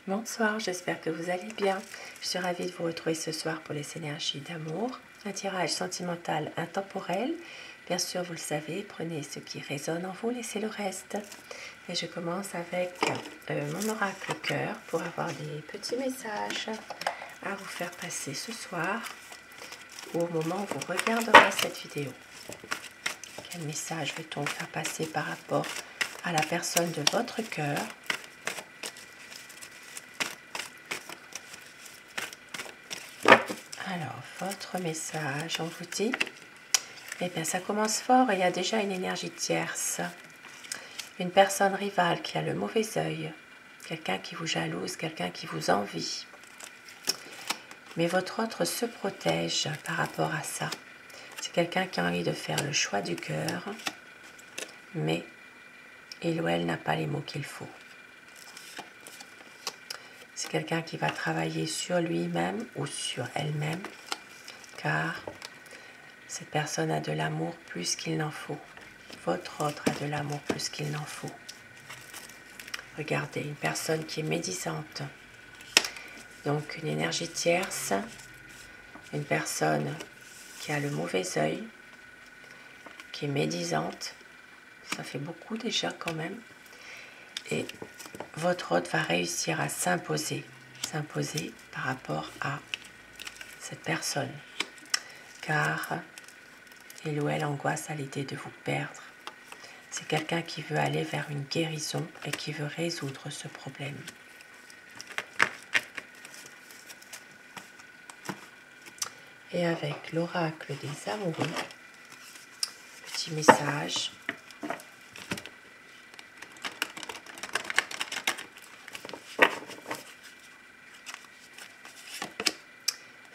Bonsoir, j'espère que vous allez bien. Je suis ravie de vous retrouver ce soir pour les énergies d'amour. Un tirage sentimental intemporel. Bien sûr, vous le savez, prenez ce qui résonne en vous, laissez le reste. Et je commence avec mon oracle cœur pour avoir des petits messages à vous faire passer ce soir ou au moment où vous regarderez cette vidéo. Quel message veut-on faire passer par rapport à la personne de votre cœur ? Alors, votre message, on vous dit, eh bien, ça commence fort et il y a déjà une énergie tierce. Une personne rivale qui a le mauvais œil, quelqu'un qui vous jalouse, quelqu'un qui vous envie. Mais votre autre se protège par rapport à ça. C'est quelqu'un qui a envie de faire le choix du cœur, mais il ou elle n'a pas les mots qu'il faut. C'est quelqu'un qui va travailler sur lui-même ou sur elle-même, car cette personne a de l'amour plus qu'il n'en faut. Votre autre a de l'amour plus qu'il n'en faut. Regardez, une personne qui est médisante. Donc une énergie tierce, une personne qui a le mauvais œil, qui est médisante. Ça fait beaucoup déjà quand même. Et votre autre va réussir à s'imposer par rapport à cette personne. Car il ou elle angoisse à l'idée de vous perdre. C'est quelqu'un qui veut aller vers une guérison et qui veut résoudre ce problème. Et avec l'oracle des amoureux, petit message.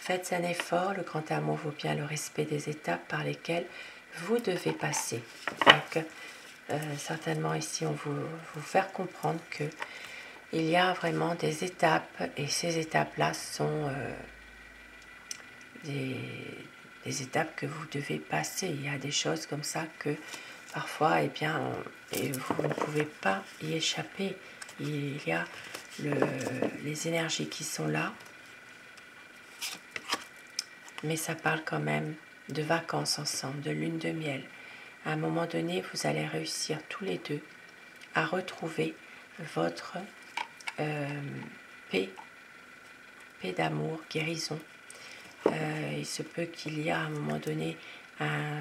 Faites un effort, le grand amour vaut bien le respect des étapes par lesquelles vous devez passer. Donc, certainement ici, on vous faire comprendre que il y a vraiment des étapes et ces étapes-là sont des étapes que vous devez passer. Il y a des choses comme ça que parfois, eh bien, vous ne pouvez pas y échapper. Il y a les énergies qui sont là, mais ça parle quand même de vacances ensemble, de lune de miel. À un moment donné, vous allez réussir tous les deux à retrouver votre paix d'amour, guérison. Il se peut qu'il y ait à un moment donné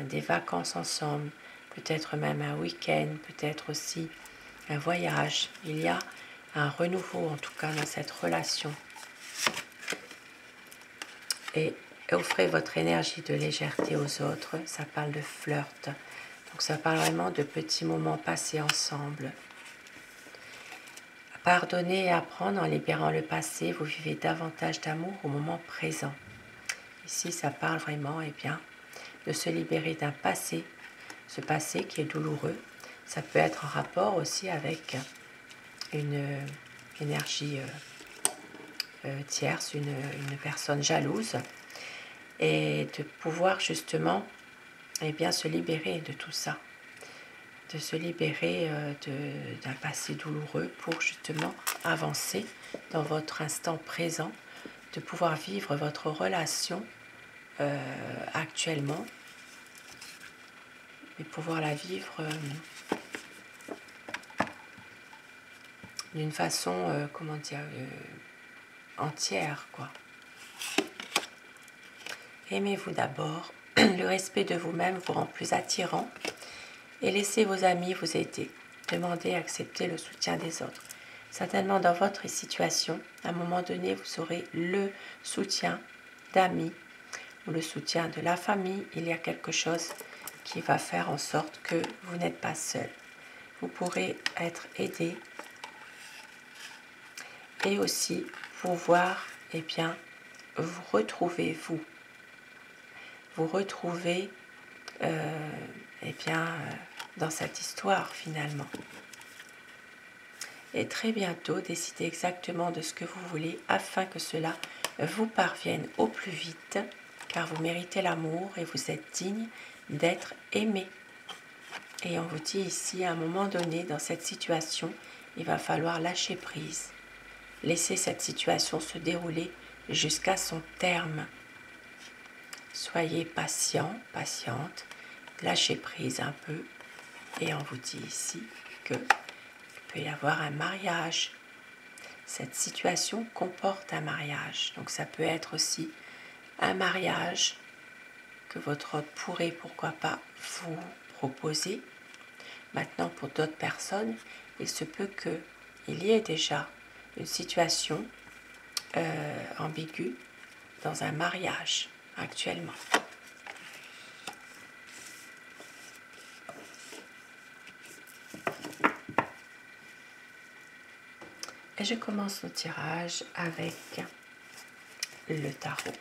des vacances ensemble, peut-être même un week-end, peut-être aussi un voyage. Il y a un renouveau en tout cas dans cette relation. Et offrez votre énergie de légèreté aux autres, ça parle de flirt. Donc ça parle vraiment de petits moments passés ensemble. Pardonner et apprendre en libérant le passé, vous vivez davantage d'amour au moment présent. Ici, ça parle vraiment de se libérer d'un passé, ce passé qui est douloureux. Ça peut être en rapport aussi avec une énergie tierce, une personne jalouse, et de pouvoir justement se libérer de tout ça, de se libérer d'un passé douloureux pour justement avancer dans votre instant présent, de pouvoir vivre votre relation actuellement et pouvoir la vivre d'une façon, entière, quoi. Aimez-vous d'abord, le respect de vous-même vous rend plus attirant et laissez vos amis vous aider. Demandez et acceptez le soutien des autres. Certainement dans votre situation, à un moment donné, vous aurez le soutien d'amis ou le soutien de la famille. Il y a quelque chose qui va faire en sorte que vous n'êtes pas seul. Vous pourrez être aidé et aussi pouvoir vous retrouver dans cette histoire finalement. Et très bientôt, décidez exactement de ce que vous voulez afin que cela vous parvienne au plus vite, car vous méritez l'amour et vous êtes digne d'être aimé. Et on vous dit ici, à un moment donné, dans cette situation, il va falloir lâcher prise. laisser cette situation se dérouler jusqu'à son terme. Soyez patient, patiente, lâchez prise un peu et on vous dit ici qu'il peut y avoir un mariage. Cette situation comporte un mariage, donc ça peut être aussi un mariage que votre hôte pourrait, pourquoi pas, vous proposer. Maintenant, pour d'autres personnes, il se peut qu'il y ait déjà une situation ambiguë dans un mariage actuellement. Et je commence le tirage avec le tarot.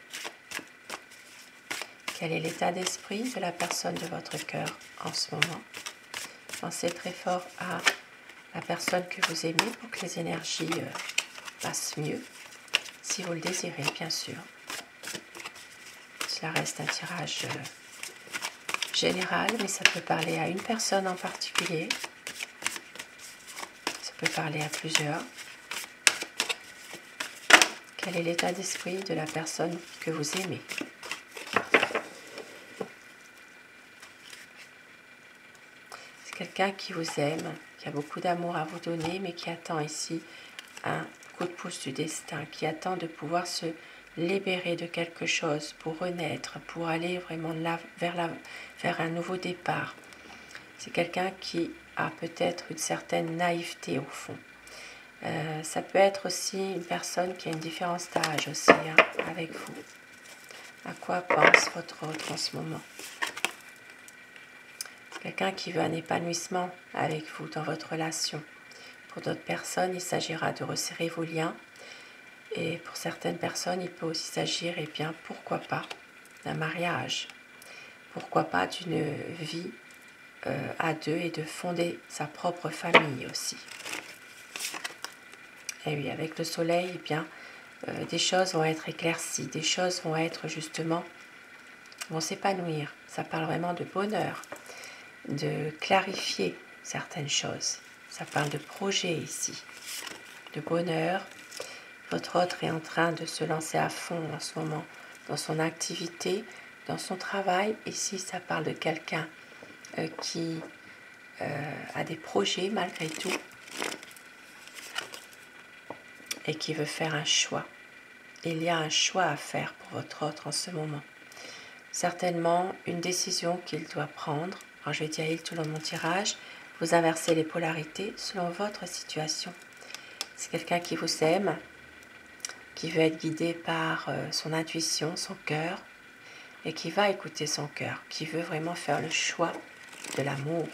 Quel est l'état d'esprit de la personne de votre cœur en ce moment? Pensez très fort à la personne que vous aimez pour que les énergies passent mieux, si vous le désirez, bien sûr. Cela reste un tirage général, mais ça peut parler à une personne en particulier. Ça peut parler à plusieurs. Quel est l'état d'esprit de la personne que vous aimez? C'est quelqu'un qui vous aime, qui a beaucoup d'amour à vous donner, mais qui attend ici un coup de pouce du destin, qui attend de pouvoir se libérer de quelque chose pour renaître, pour aller vraiment vers un nouveau départ. C'est quelqu'un qui a peut-être une certaine naïveté au fond. Ça peut être aussi une personne qui a une différence d'âge aussi avec vous. À quoi pense votre autre en ce moment? C'est quelqu'un qui veut un épanouissement avec vous dans votre relation. Pour d'autres personnes, il s'agira de resserrer vos liens. Et pour certaines personnes, il peut aussi s'agir, eh bien, pourquoi pas, d'un mariage. Pourquoi pas d'une vie à deux et de fonder sa propre famille aussi. Et oui, avec le soleil, eh bien, des choses vont être éclaircies, des choses vont être justement, vont s'épanouir. Ça parle vraiment de bonheur, de clarifier certaines choses. Ça parle de projet ici, de bonheur. Votre autre est en train de se lancer à fond en ce moment dans son activité, dans son travail. Ici, ça parle de quelqu'un qui a des projets malgré tout et qui veut faire un choix. Il y a un choix à faire pour votre autre en ce moment. Certainement une décision qu'il doit prendre. Alors je vais dire il tout le long de mon tirage. Vous inversez les polarités selon votre situation. C'est quelqu'un qui vous aime, qui veut être guidé par son intuition, son cœur, et qui va écouter son cœur, qui veut vraiment faire le choix de l'amour.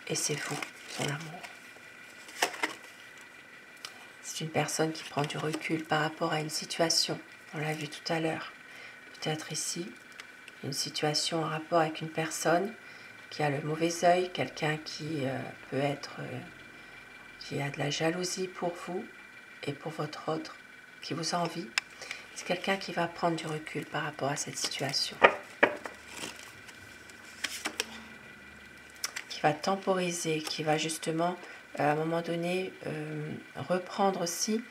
Et c'est vous, son amour. C'est une personne qui prend du recul par rapport à une situation. On l'a vu tout à l'heure. Peut-être ici, une situation en rapport avec une personne qui a le mauvais œil, quelqu'un qui peut être, qui a de la jalousie pour vous et pour votre autre, qui vous envie. C'est quelqu'un qui va prendre du recul par rapport à cette situation. Qui va temporiser, qui va justement, à un moment donné, reprendre aussi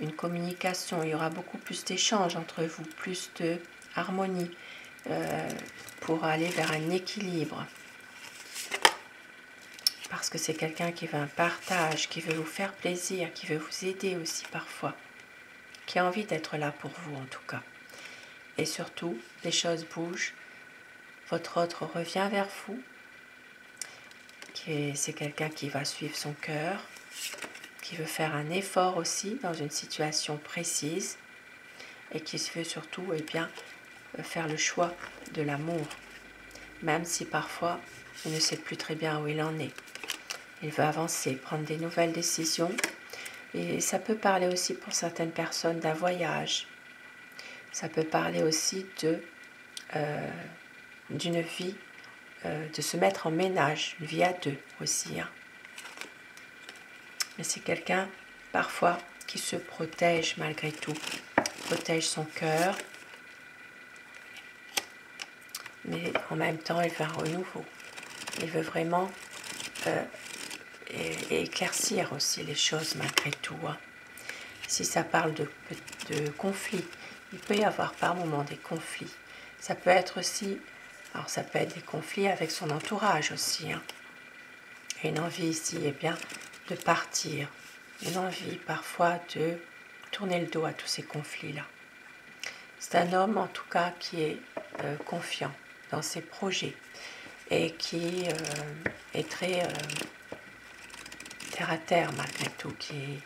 une communication. Il y aura beaucoup plus d'échanges entre vous, plus de harmonie pour aller vers un équilibre. Parce que c'est quelqu'un qui veut un partage, qui veut vous faire plaisir, qui veut vous aider aussi parfois, qui a envie d'être là pour vous en tout cas. Et surtout, les choses bougent, votre autre revient vers vous, c'est quelqu'un qui va suivre son cœur, qui veut faire un effort aussi dans une situation précise et qui veut surtout bien, faire le choix de l'amour, même si parfois il ne sait plus très bien où il en est. Il veut avancer, prendre des nouvelles décisions. Et ça peut parler aussi pour certaines personnes d'un voyage. Ça peut parler aussi d'une vie, de se mettre en ménage, une vie à deux aussi. Mais c'est quelqu'un, parfois, qui se protège malgré tout. Protège son cœur. Mais en même temps, il veut un renouveau. Il veut vraiment et éclaircir aussi les choses malgré tout. Si ça parle de conflits, il peut y avoir par moments des conflits. Ça peut être aussi, alors ça peut être des conflits avec son entourage aussi. Hein. Une envie ici, eh bien, de partir. Une envie parfois de tourner le dos à tous ces conflits-là. C'est un homme en tout cas qui est confiant dans ses projets et qui est très terre à terre malgré tout, qui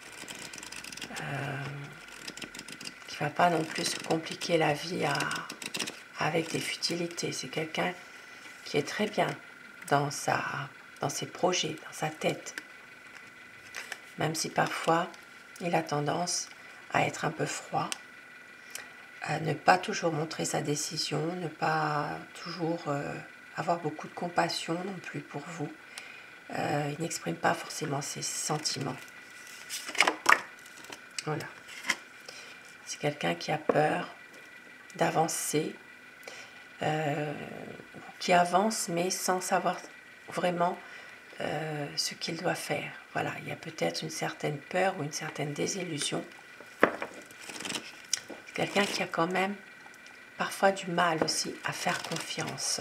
ne va pas non plus se compliquer la vie avec des futilités. C'est quelqu'un qui est très bien dans ses projets, dans sa tête. Même si parfois il a tendance à être un peu froid, à ne pas toujours montrer sa décision, ne pas toujours avoir beaucoup de compassion non plus pour vous. Il n'exprime pas forcément ses sentiments. Voilà. C'est quelqu'un qui a peur d'avancer, qui avance mais sans savoir vraiment ce qu'il doit faire. Voilà, il y a peut-être une certaine peur ou une certaine désillusion. C'est quelqu'un qui a quand même parfois du mal aussi à faire confiance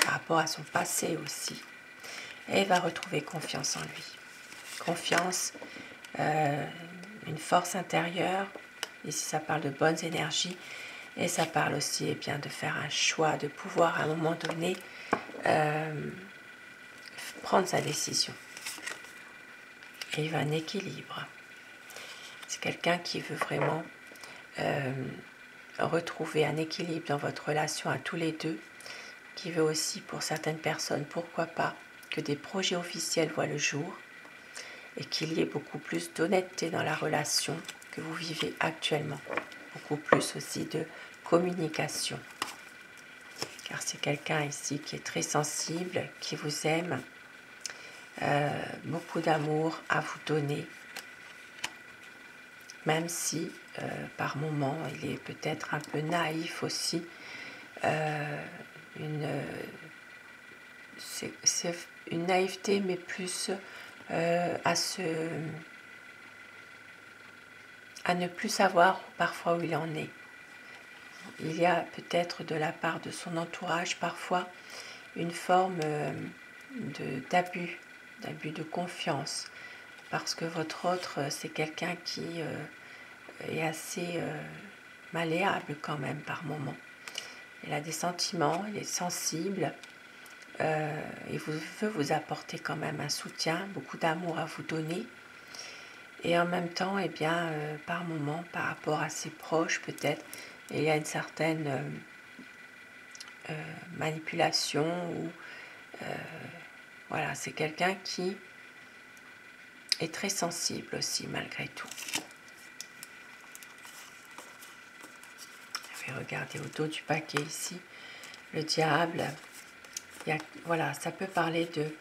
par rapport à son passé aussi. Et il va retrouver confiance en lui. Confiance, une force intérieure. Ici, ça parle de bonnes énergies. Et ça parle aussi eh bien, de faire un choix, de pouvoir à un moment donné prendre sa décision. Et il va un équilibre. C'est quelqu'un qui veut vraiment retrouver un équilibre dans votre relation à tous les deux, qui veut aussi pour certaines personnes, pourquoi pas, que des projets officiels voient le jour et qu'il y ait beaucoup plus d'honnêteté dans la relation que vous vivez actuellement. Beaucoup plus aussi de communication. Car c'est quelqu'un ici qui est très sensible, qui vous aime, beaucoup d'amour à vous donner, même si par moments il est peut-être un peu naïf aussi. C'est une naïveté, mais plus à ne plus savoir parfois où il en est. Il y a peut-être de la part de son entourage parfois une forme d'abus de confiance, parce que votre autre, c'est quelqu'un qui est assez malléable quand même par moments. Il a des sentiments, il est sensible, il veut vous apporter quand même un soutien, beaucoup d'amour à vous donner. Et en même temps, eh bien, par moments, par rapport à ses proches peut-être, il y a une certaine manipulation ou voilà, c'est quelqu'un qui est très sensible aussi malgré tout. Je vais regarder au dos du paquet ici, le diable. Voilà, ça peut parler de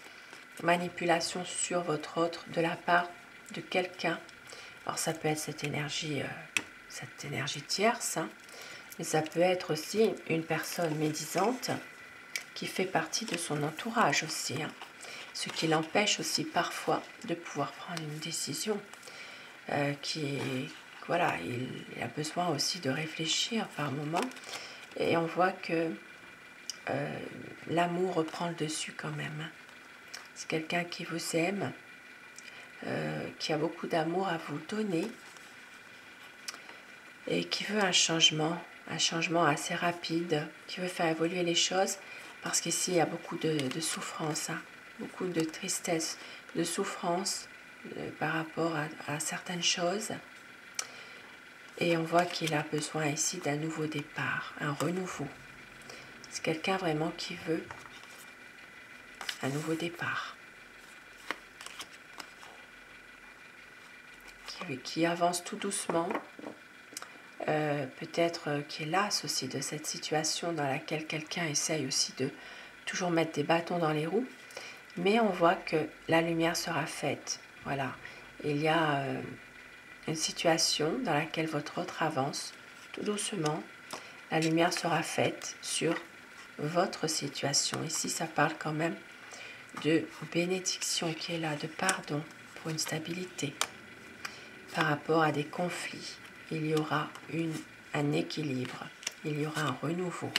manipulation sur votre autre de la part de quelqu'un. Alors ça peut être cette énergie tierce, hein, mais ça peut être aussi une personne médisante qui fait partie de son entourage aussi, hein, ce qui l'empêche aussi parfois de pouvoir prendre une décision voilà, il a besoin aussi de réfléchir par moment, et on voit que l'amour reprend le dessus quand même. C'est quelqu'un qui vous aime, qui a beaucoup d'amour à vous donner et qui veut un changement assez rapide, qui veut faire évoluer les choses, parce qu'ici il y a beaucoup de souffrance, hein, beaucoup de tristesse, de souffrance par rapport à certaines choses. Et on voit qu'il a besoin ici d'un nouveau départ, un renouveau. C'est quelqu'un vraiment qui veut un nouveau départ, qui avance tout doucement, peut-être qui est lasse aussi de cette situation dans laquelle quelqu'un essaye aussi de toujours mettre des bâtons dans les roues, mais on voit que la lumière sera faite. Voilà, il y a une situation dans laquelle votre autre avance tout doucement, la lumière sera faite sur votre situation. Ici, ça parle quand même de bénédiction qui est là, de pardon pour une stabilité. par rapport à des conflits. Il y aura un équilibre, il y aura un renouveau.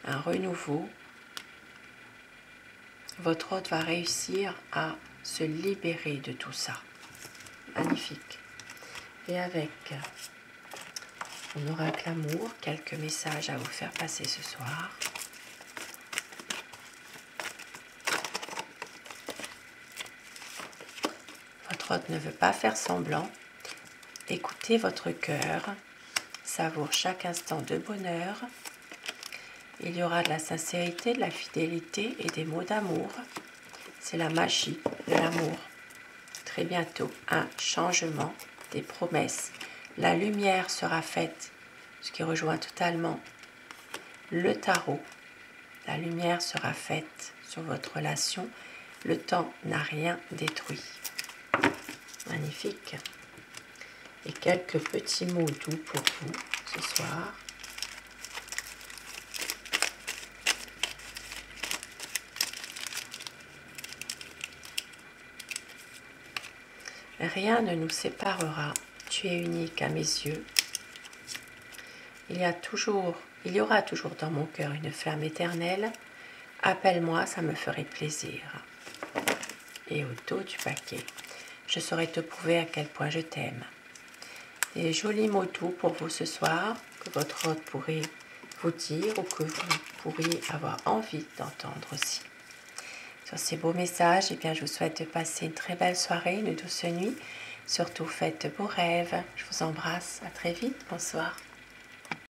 Un renouveau. Votre hôte va réussir à se libérer de tout ça. Magnifique. Et avec mon oracle amour, quelques messages à vous faire passer ce soir. Votre hôte ne veut pas faire semblant. Écoutez votre cœur. Savoure chaque instant de bonheur. Il y aura de la sincérité, de la fidélité et des mots d'amour. C'est la magie de l'amour. Très bientôt, un changement, des promesses. La lumière sera faite, ce qui rejoint totalement le tarot. La lumière sera faite sur votre relation. Le temps n'a rien détruit. Magnifique. Et quelques petits mots doux pour vous ce soir. Rien ne nous séparera. Tu es unique à mes yeux. Il y aura toujours dans mon cœur une flamme éternelle. Appelle-moi, ça me ferait plaisir. Et au dos du paquet, je saurai te prouver à quel point je t'aime. Des jolis mots doux pour vous ce soir, que votre hôte pourrait vous dire ou que vous pourriez avoir envie d'entendre aussi. Sur ces beaux messages, eh bien, je vous souhaite de passer une très belle soirée, une douce nuit. Surtout, faites de beaux rêves. Je vous embrasse. À très vite. Bonsoir.